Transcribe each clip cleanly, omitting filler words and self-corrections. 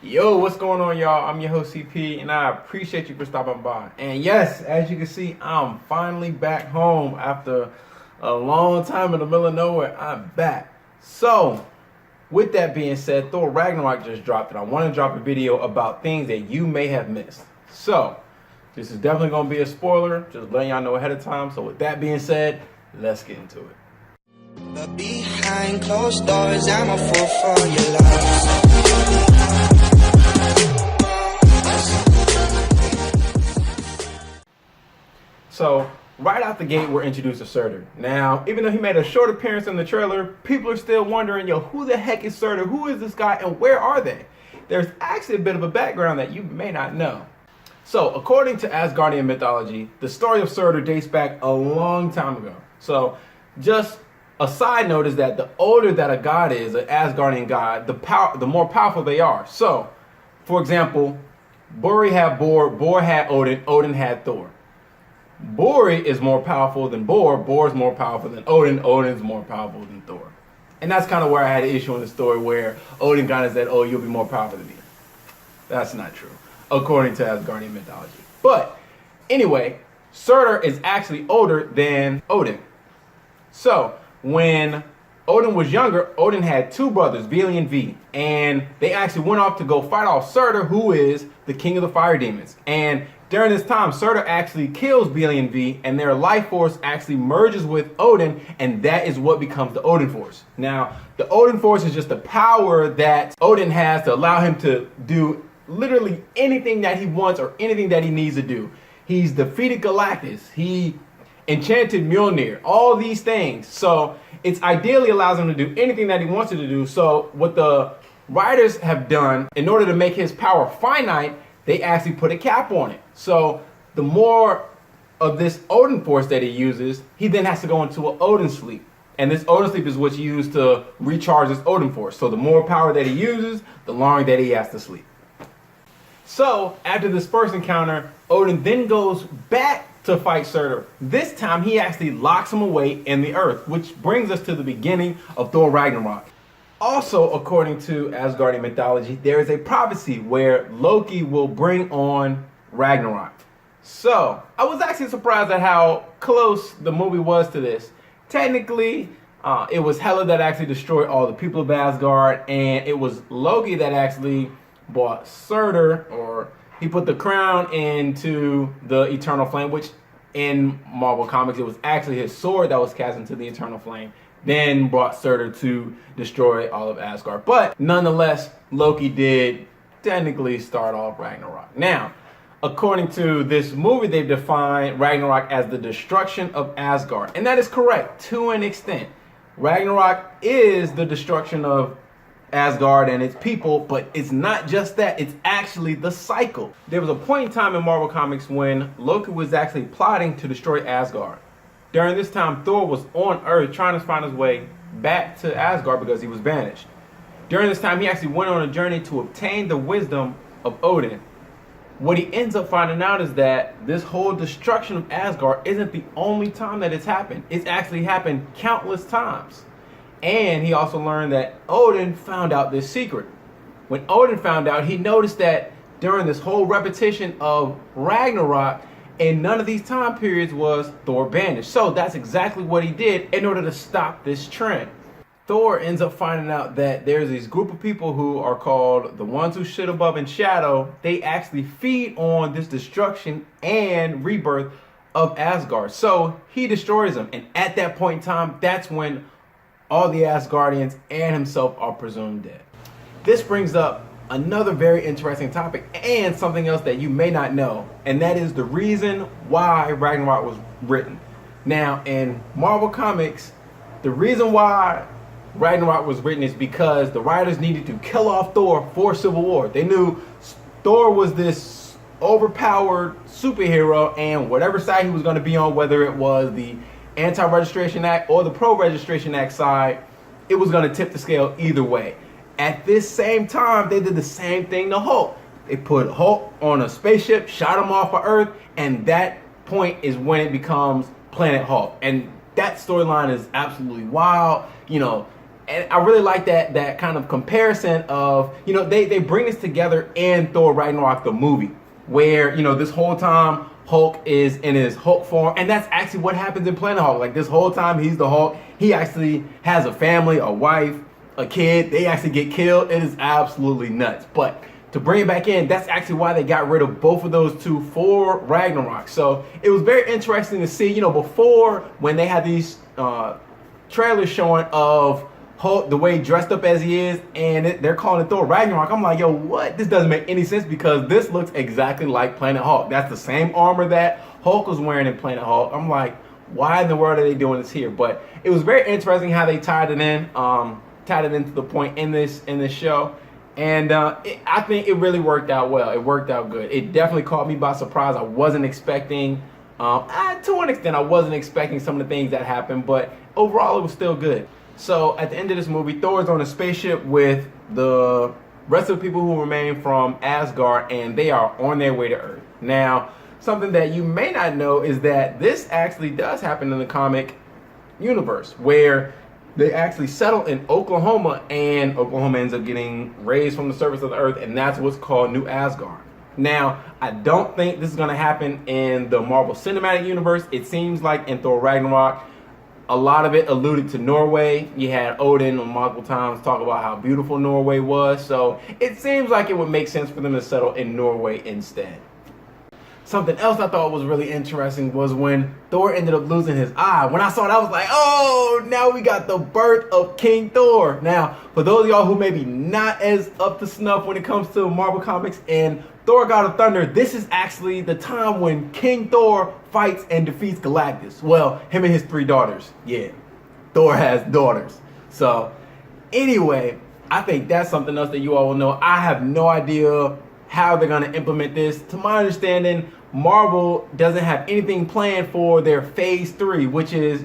Yo, what's going on, y'all? I'm your host CP, and I appreciate you for stopping by. And yes, as you can see, I'm finally back home after a long time in the middle of nowhere. I'm back. So, with that being said, Thor Ragnarok just dropped, and I want to drop a video about things that you may have missed. So, this is definitely going to be a spoiler, just letting y'all know ahead of time. So, with that being said, let's get into it. But behind closed doors, I'm a fool for your love. So, right out the gate, we're introduced to Surtur. Now, even though he made a short appearance in the trailer, people are still wondering, yo, who the heck is Surtur? Who is this guy, and where are they? There's actually a bit of a background that you may not know. So, according to Asgardian mythology, the story of Surtur dates back a long time ago. So, just a side note is that the older that a god is, an Asgardian god, the more powerful they are. So, for example, Buri had Bor had Odin, Odin had Thor. Buri is more powerful than Bor is more powerful than Odin's more powerful than Thor. And that's kind of where I had an issue in the story where Odin kind of said, oh, you'll be more powerful than me. That's not true, according to Asgardian mythology. But anyway, Surtur is actually older than Odin. So, when Odin was younger, Odin had two brothers, Vili and V, and they actually went off to go fight off Surtur, who is the king of the fire demons. And during this time, Surtur actually kills Vili and V, and their life force actually merges with Odin, and that is what becomes the Odin Force. Now, the Odin Force is just the power that Odin has to allow him to do literally anything that he wants or anything that he needs to do. He's defeated Galactus. He enchanted Mjolnir. All these things. So it ideally allows him to do anything that he wants to do. So what the writers have done, in order to make his power finite, they actually put a cap on it. So the more of this Odin Force that he uses, he then has to go into an Odin sleep. And this Odin sleep is what's used to recharge this Odin Force. So the more power that he uses, the longer that he has to sleep. So after this first encounter, Odin then goes back to fight Surtur. This time he actually locks him away in the earth, which brings us to the beginning of Thor Ragnarok. Also, according to Asgardian mythology, there is a prophecy where Loki will bring on Ragnarok. So, I was actually surprised at how close the movie was to this. Technically, it was Hela that actually destroyed all the people of Asgard, and it was Loki that actually brought Surtur, or he put the crown into the eternal flame, which in Marvel Comics, it was actually his sword that was cast into the eternal flame, then brought Surtur to destroy all of Asgard. But nonetheless, Loki did technically start off Ragnarok. Now, according to this movie, they've defined Ragnarok as the destruction of Asgard. And that is correct to an extent. Ragnarok is the destruction of Asgard and its people, but it's not just that, it's actually the cycle. There was a point in time in Marvel Comics when Loki was actually plotting to destroy Asgard. During this time, Thor was on Earth trying to find his way back to Asgard because he was banished. During this time, he actually went on a journey to obtain the wisdom of Odin. What he ends up finding out is that this whole destruction of Asgard isn't the only time that it's happened. It's actually happened countless times. And he also learned that Odin found out this secret. When Odin found out, he noticed that during this whole repetition of Ragnarok, in none of these time periods was Thor banished. So that's exactly what he did in order to stop this trend. Thor ends up finding out that there's this group of people who are called the ones who sit above in shadow. They actually feed on this destruction and rebirth of Asgard. So he destroys them. And at that point in time, that's when all the Asgardians and himself are presumed dead. This brings up another very interesting topic and something else that you may not know, and that is the reason why Ragnarok was written. Now, in Marvel Comics, the reason why Ragnarok was written is because the writers needed to kill off Thor for Civil War. They knew Thor was this overpowered superhero, and whatever side he was going to be on, whether it was the Anti-Registration Act or the Pro-Registration Act side, it was going to tip the scale either way. At this same time, they did the same thing to Hulk. They put Hulk on a spaceship, shot him off of Earth, and that point is when it becomes Planet Hulk. And that storyline is absolutely wild. You know, And I really like that kind of comparison of, they bring this together in Thor Ragnarok, the movie, where, this whole time Hulk is in his Hulk form. And that's actually what happens in Planet Hulk. Like, this whole time he's the Hulk. He actually has a family, a wife, a kid. They actually get killed. It is absolutely nuts. But to bring it back in, that's actually why they got rid of both of those two for Ragnarok. So it was very interesting to see, before, when they had these trailers showing of Hulk, the way dressed up as he is, and they're calling it Thor Ragnarok. I'm like, yo, what? This doesn't make any sense, because this looks exactly like Planet Hulk. That's the same armor that Hulk was wearing in Planet Hulk. I'm like, why in the world are they doing this here? But it was very interesting how they tied it in, into the point in this show. And I think it really worked out well. It worked out good. It definitely caught me by surprise. I wasn't expecting, to an extent, I wasn't expecting some of the things that happened, but overall it was still good. So at the end of this movie, Thor is on a spaceship with the rest of the people who remain from Asgard, and they are on their way to Earth. Now, something that you may not know is that this actually does happen in the comic universe, where they actually settle in Oklahoma, and Oklahoma ends up getting raised from the surface of the Earth, and that's what's called New Asgard. Now, I don't think this is going to happen in the Marvel Cinematic Universe. It seems like in Thor Ragnarok, a lot of it alluded to Norway. You had Odin on multiple times talk about how beautiful Norway was. So it seems like it would make sense for them to settle in Norway instead. Something else I thought was really interesting was when Thor ended up losing his eye. When I saw it, I was like, oh, now we got the birth of King Thor. Now, for those of y'all who may be not as up to snuff when it comes to Marvel Comics and Thor God of Thunder, this is actually the time when King Thor fights and defeats Galactus. Well, him and his 3 daughters. Yeah, Thor has daughters. So, anyway, I think that's something else that you all will know. I have no idea how they're going to implement this. To my understanding, Marvel doesn't have anything planned for their Phase 3, which is,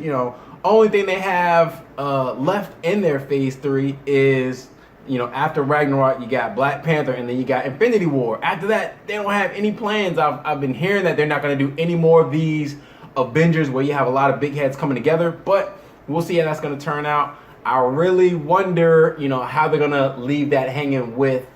only thing they have left in their Phase 3 is, after Ragnarok, you got Black Panther, and then you got Infinity War. After that, they don't have any plans. I've been hearing that they're not going to do any more of these Avengers where you have a lot of big heads coming together, but we'll see how that's going to turn out. I really wonder, how they're going to leave that hanging with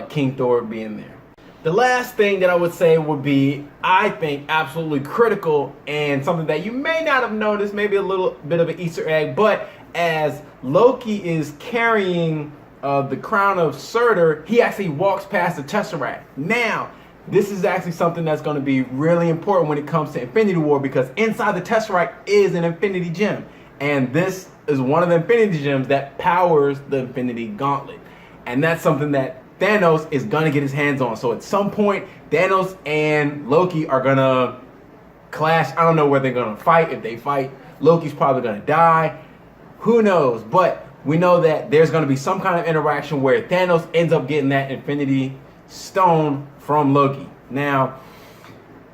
King Thor being there. The last thing that I would say would be, I think, absolutely critical, and something that you may not have noticed, maybe a little bit of an Easter egg, but as Loki is carrying the crown of Surtur, he actually walks past the Tesseract. Now, this is actually something that's going to be really important when it comes to Infinity War, because inside the Tesseract is an Infinity Gem, and this is one of the Infinity Gems that powers the Infinity Gauntlet, and that's something that Thanos is going to get his hands on. So at some point, Thanos and Loki are going to clash. I don't know where they're going to fight. If they fight, Loki's probably going to die. Who knows? But we know that there's going to be some kind of interaction where Thanos ends up getting that Infinity Stone from Loki. Now,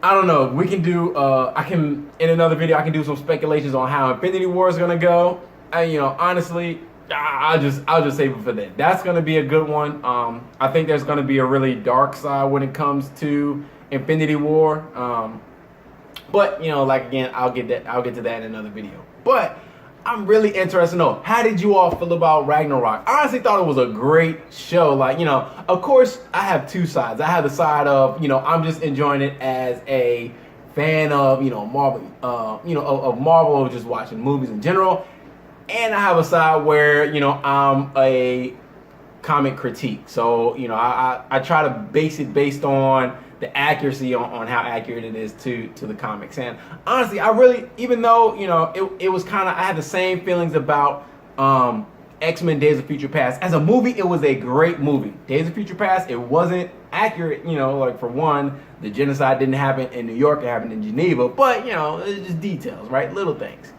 I don't know. We can do, in another video, I can do some speculations on how Infinity War is going to go. Honestly, I'll just save it for that. That's going to be a good one. I think there's going to be a really dark side when it comes to Infinity War. But again, I'll get to that in another video. But I'm really interested to know, how did you all feel about Ragnarok? I honestly thought it was a great show. Of course, I have two sides. I have the side of, I'm just enjoying it as a fan of, Marvel, of Marvel, just watching movies in general. And I have a side where, I'm a comic critique. So, I try to base it based on the accuracy on how accurate it is to the comics. And honestly, I really, even though, it was kind of, I had the same feelings about X-Men Days of Future Past. As a movie, it was a great movie. Days of Future Past, it wasn't accurate, for one, the genocide didn't happen in New York, it happened in Geneva. But, it's just details, right? Little things.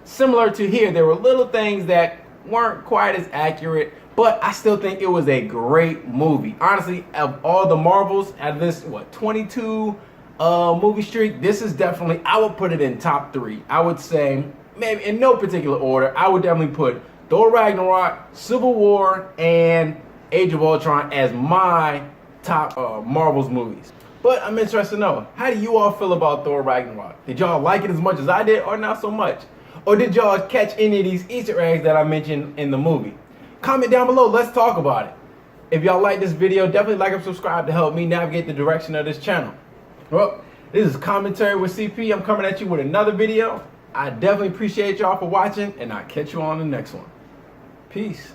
Similar to here, there were little things that weren't quite as accurate, but I still think it was a great movie. Honestly, of all the Marvels, out of this, 22 movie streak, this is definitely, I would put it in top 3. I would say, maybe in no particular order, I would definitely put Thor Ragnarok, Civil War, and Age of Ultron as my top Marvels movies. But I'm interested to know, how do you all feel about Thor Ragnarok? Did y'all like it as much as I did, or not so much? Or did y'all catch any of these Easter eggs that I mentioned in the movie? Comment down below, let's talk about it. If y'all like this video, definitely like and subscribe to help me navigate the direction of this channel. Well, this is Commentary with CP. I'm coming at you with another video. I definitely appreciate y'all for watching, and I'll catch you on the next one. Peace.